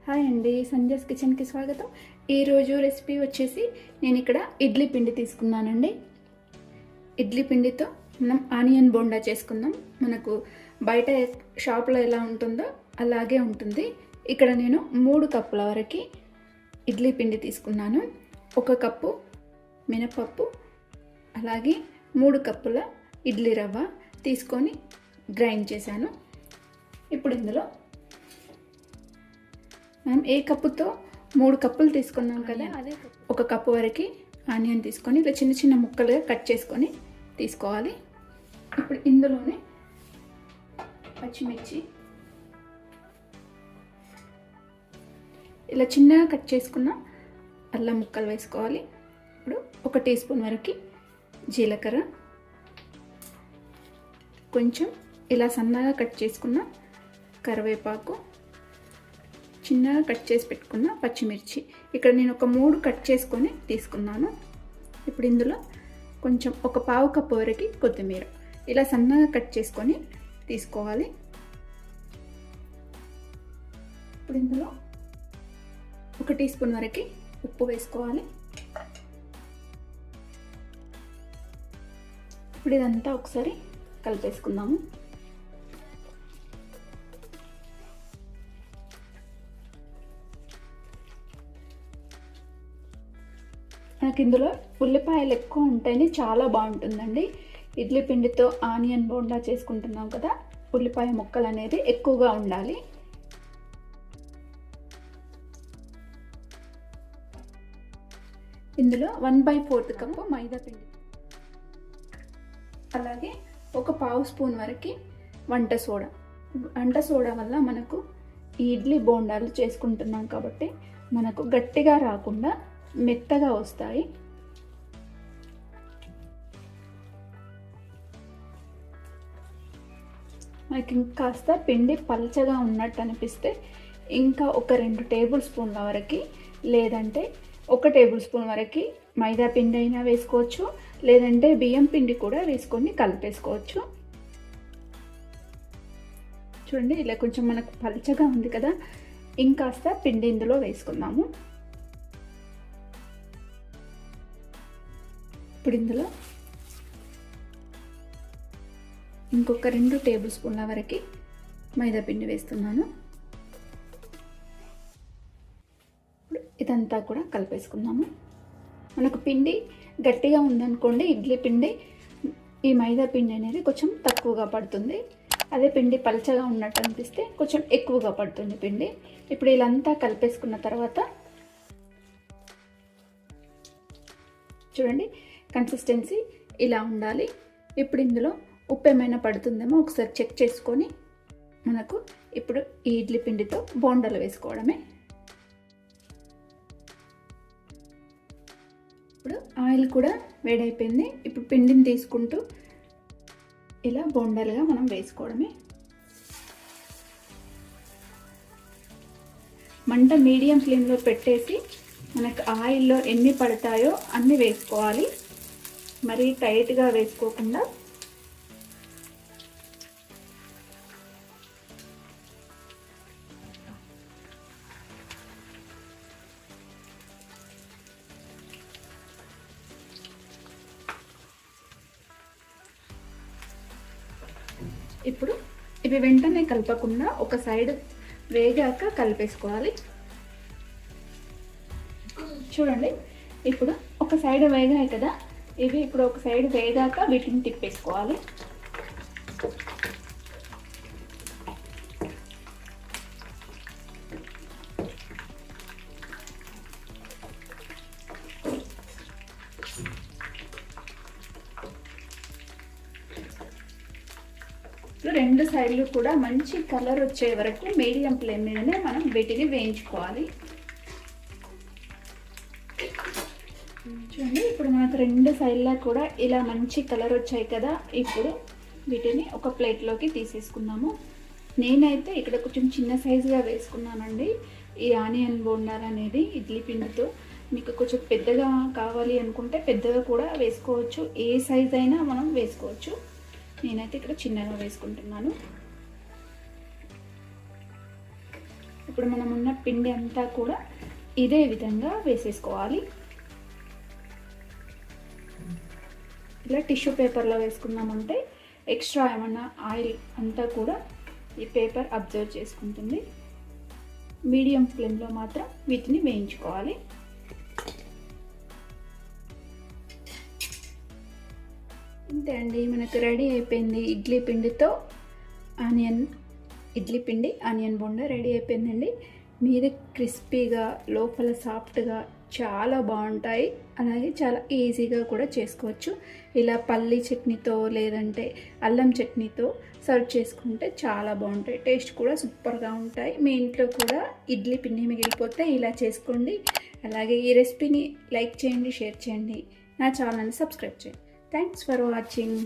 Hi అండి, సంజయ్స్ కిచెన్కి స్వాగతం. ఈరోజు రెసిపీ వచ్చేసి నేను ఇక్కడ ఇడ్లీ పిండి తీసుకున్నానండి. ఇడ్లీ పిండితో మనం ఆనియన్ బోండా చేసుకుందాం. మనకు బయట షాప్లో ఎలా ఉంటుందో అలాగే ఉంటుంది. ఇక్కడ నేను 3 కప్పుల వరకు ఇడ్లీ పిండి తీసుకున్నాను. 1 కప్పు మినపప్పు, అలాగే 3 కప్పుల ఇడ్లీ రవ్వ తీసుకొని గ్రైండ్ చేశాను. ఇప్పుడు ఇందులో మనం ఏ కప్పుతో 3 కప్పులు తీసుకున్నాం కదా, అదే 1 కప్పు వరకు ఆనియన్ తీసుకొని ఇట్లా చిన్న చిన్న ముక్కలుగా కట్ చేసుకొని తీసుకోవాలి. ఇప్పుడు ఇందులోనే పచ్చిమిర్చి ఇలా చిన్నగా కట్ చేసుకున్న అల్లం ముక్కలు వేసుకోవాలి. ఇప్పుడు 1 టీ స్పూన్ వరకు జీలకర్ర, కొంచెం ఇలా సన్నగా కట్ చేసుకున్న కరివేపాకు, చిన్నగా కట్ చేసి పెట్టుకున్న పచ్చిమిర్చి. ఇక్కడ నేను ఒక 3 కట్ చేసుకొని తీసుకున్నాను. ఇప్పుడు ఇందులో కొంచెం 1/4 కప్పు వరకు కొత్తిమీర ఇలా సన్నగా కట్ చేసుకొని తీసుకోవాలి. ఇప్పుడు ఇందులో 1 టీ స్పూన్ వరకు ఉప్పు వేసుకోవాలి. ఇప్పుడు ఇదంతా ఒకసారి కలిపేసుకుందాము. నాకు ఇందులో ఉల్లిపాయలు ఎక్కువ ఉంటేనే చాలా బాగుంటుందండి. ఇడ్లీ పిండితో ఆనియన్ బోండా చేసుకుంటున్నాం కదా, ఉల్లిపాయ ముక్కలు అనేది ఎక్కువగా ఉండాలి. ఇందులో 1/4 కప్పు మైదా పిండి, అలాగే 1/2 స్పూన్ వరకు వంట సోడా వల్ల మనకు ఈ ఇడ్లీ బోండాలు చేసుకుంటున్నాం కాబట్టి మనకు గట్టిగా రాకుండా మెత్తగా వస్తాయి. మనకి ఇంకాస్త పిండి పల్చగా ఉన్నట్టు అనిపిస్తే ఇంకా ఒక 2 టేబుల్ స్పూన్ల వరకు, లేదంటే 1 టేబుల్ స్పూన్ వరకు మైదా పిండి అయినా వేసుకోవచ్చు, లేదంటే బియ్యం పిండి కూడా వేసుకొని కలిపేసుకోవచ్చు. చూడండి, ఇలా కొంచెం మనకు పల్చగా ఉంది కదా, ఇంకాస్త పిండి ఇందులో వేసుకుందాము. ఇప్పుడు ఇందులో ఇంకొక 2 టేబుల్ స్పూన్ల వరకు మైదా పిండి వేస్తున్నాను. ఇదంతా కూడా కలిపేసుకుందాము. మనకు పిండి గట్టిగా ఉందనుకోండి, ఇడ్లీ పిండి, ఈ మైదా పిండి అనేది కొంచెం తక్కువగా పడుతుంది. అదే పిండి పల్చగా ఉన్నట్టు అనిపిస్తే కొంచెం ఎక్కువగా పడుతుంది పిండి. ఇప్పుడు ఇదంతా కలిపేసుకున్న తర్వాత చూడండి, కన్సిస్టెన్సీ ఇలా ఉండాలి. ఇప్పుడు ఇందులో ఉప్పు ఏమైనా పడుతుందేమో ఒకసారి చెక్ చేసుకొని మనకు ఇప్పుడు ఈ ఇడ్లీ పిండితో బోండాలు వేసుకోవడమే. ఇప్పుడు ఆయిల్ కూడా వేడైపోయింది. ఇప్పుడు పిండిని తీసుకుంటూ ఇలా బోండాలుగా మనం వేసుకోవడమే. మంట మీడియం ఫ్లేమ్లో పెట్టేసి మనకు ఆయిల్లో ఎన్ని పడతాయో అన్ని వేసుకోవాలి. మరీ టైట్గా వేసుకోకుండా ఇప్పుడు ఇవి వెంటనే కలపకుండా ఒక సైడ్ వేగాక కలిపేసుకోవాలి. చూడండి, ఇప్పుడు ఒక సైడ్ వేగాయి కదా, ఇవి ఇప్పుడు ఒక సైడ్ వేగాక వీటిని తిప్పేసుకోవాలి. రెండు సైడ్లు కూడా మంచి కలర్ వచ్చే వరకు మీడియం ఫ్లేమ్ మీదనే మనం వీటిని వేయించుకోవాలి. చూడండి, ఇప్పుడు మనకు 2 సైడ్లా కూడా ఇలా మంచి కలర్ వచ్చాయి కదా. ఇప్పుడు వీటిని ఒక ప్లేట్లోకి తీసేసుకుందాము. నేనైతే ఇక్కడ కొంచెం చిన్న సైజుగా వేసుకున్నానండి ఈ ఆనియన్ బోండాలు అనేది ఇడ్లీ పిండితో. మీకు కొంచెం పెద్దగా కావాలి అనుకుంటే పెద్దగా కూడా వేసుకోవచ్చు, ఏ సైజ్ అయినా మనం వేసుకోవచ్చు. నేనైతే ఇక్కడ చిన్నగా వేసుకుంటున్నాను. ఇప్పుడు మనం ఉన్న పిండి అంతా కూడా ఇదే విధంగా వేసేసుకోవాలి. ఇలా టిష్యూ పేపర్లో వేసుకున్నామంటే ఎక్స్ట్రా ఏమన్నా ఆయిల్ అంతా కూడా ఈ పేపర్ అబ్జర్వ్ చేసుకుంటుంది. మీడియం ఫ్లేమ్లో మాత్రం వీటిని వేయించుకోవాలి. అంతే అండి, మనకు రెడీ అయిపోయింది. ఇడ్లీ పిండి ఆనియన్ బోండా రెడీ అయిపోయిందండి. మీద క్రిస్పీగా లోపల సాఫ్ట్గా చాలా బాగుంటాయి. అలాగే చాలా ఈజీగా కూడా చేసుకోవచ్చు. ఇలా పల్లీ చట్నీతో లేదంటే అల్లం చట్నీతో సర్వ్ చేసుకుంటే చాలా బాగుంటాయి. టేస్ట్ కూడా సూపర్గా ఉంటాయి. మీ ఇంట్లో కూడా ఇడ్లీ పిండి మిగిలిపోతే ఇలా చేసుకోండి. అలాగే ఈ రెసిపీని లైక్ చేయండి, షేర్ చేయండి, నా ఛానల్ని సబ్స్క్రైబ్ చేయండి. Thanks for watching.